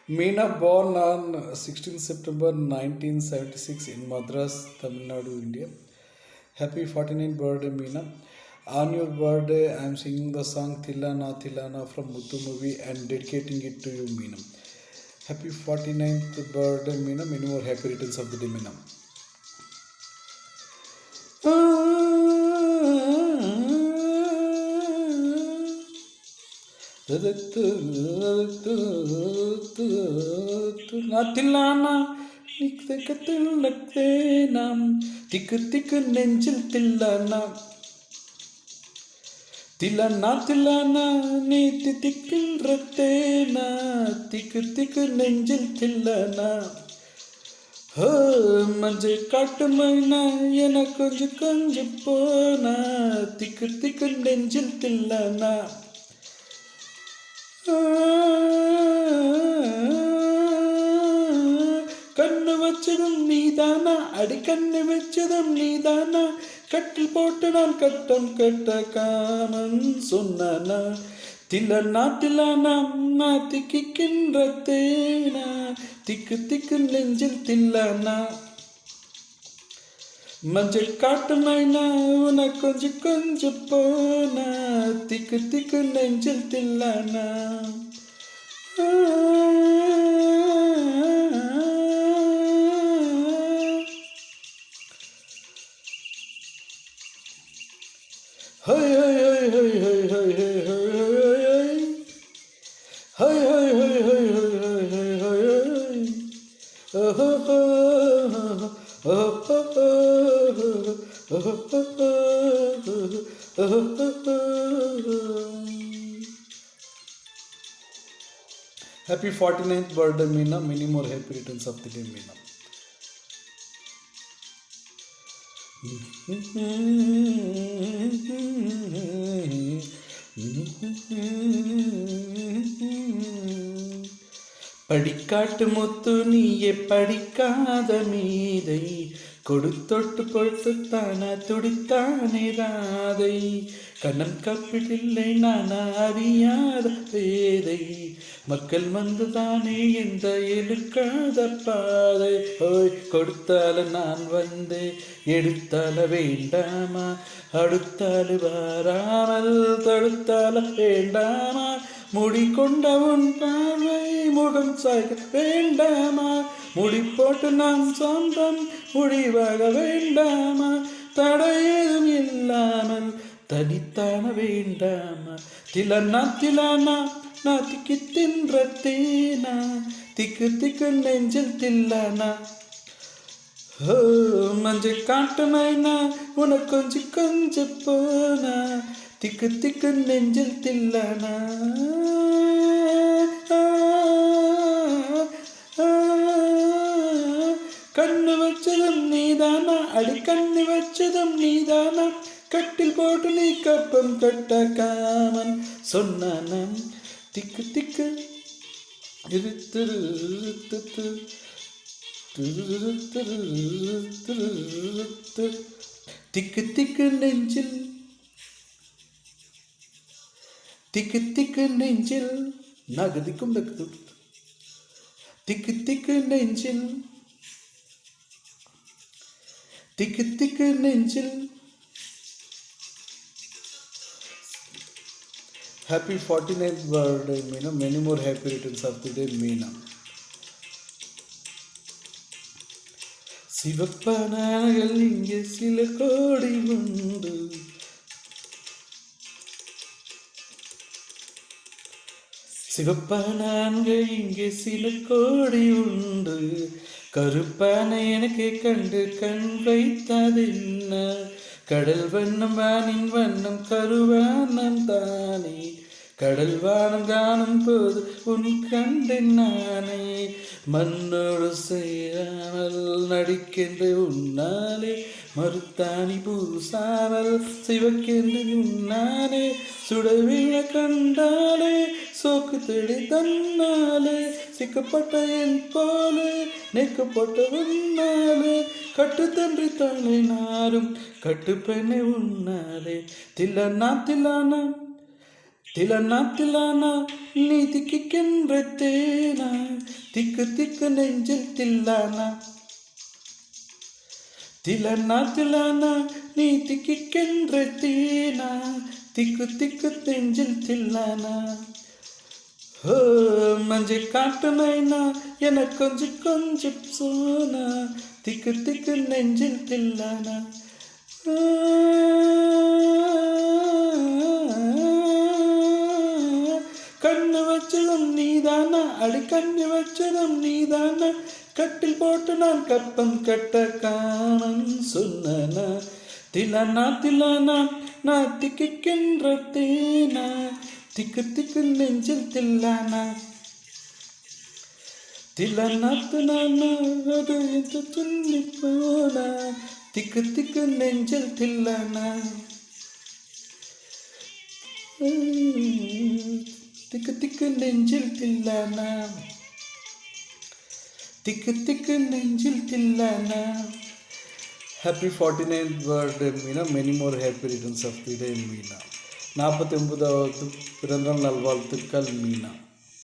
Meena, born on 16 September 1976 in Madras, Tamil Nadu, India. Happy 49th birthday, Meena. On your birthday, I am singing the song Tilana Tilana from Muthu movie and dedicating it to you, Meena. Happy 49th birthday, Meena. Many more happy returns of the day, Meena. தில்லானா நாம் திக்கு திக்கு நெஞ்சில் தில்லானா தில்லானா தில்லானா நீ திக்கின்ற தேனா திக்கு திக்கு நெஞ்சில் தில்லானா மஞ்சள் காட்டு மைனா என கொஞ்சம் கொஞ்சம் போனா திக்கு திக்கு நெஞ்சில் தில்லானா கண்ணு வச்சதும் நீதானா அடி கண்ணு வச்சதும் நீதானா கட்டில் போட்டு நான் கட்டம் கட்ட காமன் சொன்னானா தில்லனா தில்லானா நான் திக்கின்ற தேனா திக்கு திக்கு நெஞ்சில் தில்லானா மஞ்சள் காட்டு மைனா உன கொஞ்சம் கொஞ்சம் போனா திக்கு திக்கு நெஞ்சில் தில்லானா ஹை ஹை ஹை ஹை ஹை ஹை ஹை ஹை ஹை ஹை ஹை ஹை ஹை Happy 49th birthday, Meena. Many more happy returns of the day, Meena. படிக்காட்டு முத்து நீயே படிக்காத மீதை கொடுத்தொட்டு பொறுத்து தானா துடித்தானே ராதை கண்ணம் கப்பிடில்லை நான் அறியாத பேதை மக்கள் வந்துதானே இந்த இழுக்காத பாதை ஓய் கொடுத்தால நான் வந்து எடுத்தால வேண்டாமா அடுத்தால வாராமல் தடுத்தால வேண்டாமா முடிக்கொண்ட உன் பார்வை முகம் சாய்க்க வேண்டாமா முடி போட்டு நாம் சொந்தம் முடிவாக வேண்டாமா தடையேதும் இல்லாமல் தனித்தான வேண்டாமா திலனா திலானா நான் திக்கி தின்ற தேனா திக்கு திக்கு நெஞ்சில் தில்லானா மஞ்சள் காட்டு மைனா உனக்கு கொஞ்சம் கொஞ்சம் போனா திக்கு திக்கு நெஞ்சில் தில்லானா கண்ணு வச்சதும் நீதானா அடி கண்ணு வச்சதும் நீதானா கட்டில் போட்டு நீ கப்பம் கட்ட காமன் சொன்னானா திக்கு திக்கு திக்கு திக்கு நெஞ்சில் திக்கு திக்கு நெஞ்சில் நகதிக்கும் திக்கு திக்கு நெஞ்சில் திக்கு திக்கு நெஞ்சில். Happy 49th birthday, Meena. Many more happy returns of the day, Meena. சிவப்பனாகள் இங்கே சில கோடி உண்டு சிவப்பனான்கள் இங்கே சில கோடி உண்டு கருப்பான எனக்கு கண்டு கண் வைத்ததென்ன கடல் வண்ணம் வானின் வண்ணம் கருவானம் தானே கடல் வானம் காணும் போது உன் கண்டேன் நானே மண்ணோடு சேராமல் நடிக்கின்ற உன்னாலே மறுத்தாணி பூசாமல் சிவக்கென்று உன்னாலே சுடவில கண்டாலே சோக்கு தேடி தன்னாலே சிக்கப்பட்ட என் போலே நெக்கப்பட்ட உன்னாலே கட்டு தன்றி தானே நாரும் கட்டு பெண்ணை உன்னாலே தில்லனா தில்லானா திலனா நீ திக்கின்ற தேனா திக்கு திக்கு நெஞ்சில் தில்லானா திலனா நீ திக்கின்ற தேனா திக்கு திக்கு நெஞ்சில் தில்லானா ஓ மஞ்சை காட்டு மைனா என கொஞ்சம் கொஞ்சம் சோனா திக்கு திக்கு நெஞ்சில் தில்லானா கண்ணு வச்சதும் நீதானா அடி கண்ணு வச்சதும் நீதானா கட்டில் போட்டு நான் கப்பம் கட்ட காணம் சொன்னனா திலனா நான் திக்கின்ற தேனா திக்கு திக்கு நெஞ்சில் தில்லானா திலனா அது என்று சொல்லி போனா திக்கு திக்கு நெஞ்சில் தில்லானா திக்கு திக்கு நெஞ்சில் தில்லானா திக்கு திக்கு நெஞ்சில் தில்லானா. Happy 49th birthday Meena. Many more happy returns of the day Meena. 49வது பிறந்தநாள் நல்வாழ்த்துக்கள் மீனா.